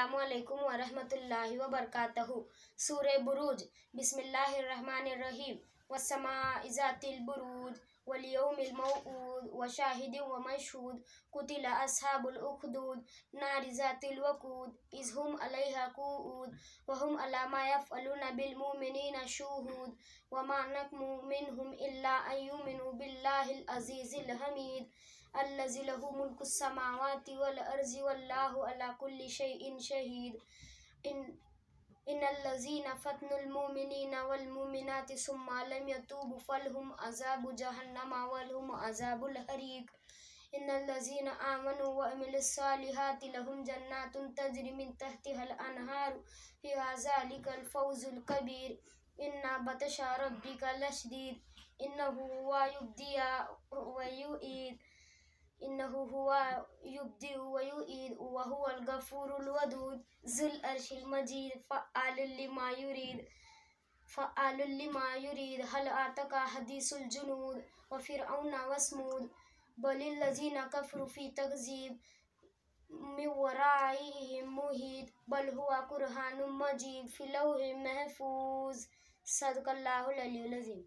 السلام علیکم ورحمۃ اللہ وبرکاتہ۔ سورہ بروج۔ بسم اللہ الرحمن الرحیم۔ والسماء ذات البروج والیوم الموعود وشاہد ومشہود قتل اصحاب الاخدود نار ذات الوقود اذ هم علیہا قعود وهم علی ما یفعلون بالمؤمنین شہود وما نقموا منهم الا ان یؤمنوا باللہ العزیز الحمید الذی لہ ملک السماوات والارض واللہ علی کل شیء شہید۔ ان الذین فتنوا المؤمنین والمؤمنات ثم لم يتوبوا فلهم عذاب جہنم ولهم عذاب الحریق۔ ان الذین آمنوا وعملوا الصالحات لهم جنات تجری من تحتها الانہار ذلک الفوز الکبیر۔ ان بطش ربک لشدید انہ هو یبدئ ویعید وهو الغفور الودود ذو العرش المجید فعال لما یرید۔ هل اتاک حدیث الجنود وفرعون وثمود بل الذین کفروا فی تکذیب من ورائہم محیط بل هو قرآن مجید فی لوح محفوظ۔ صدق اللہ العلی العظیم۔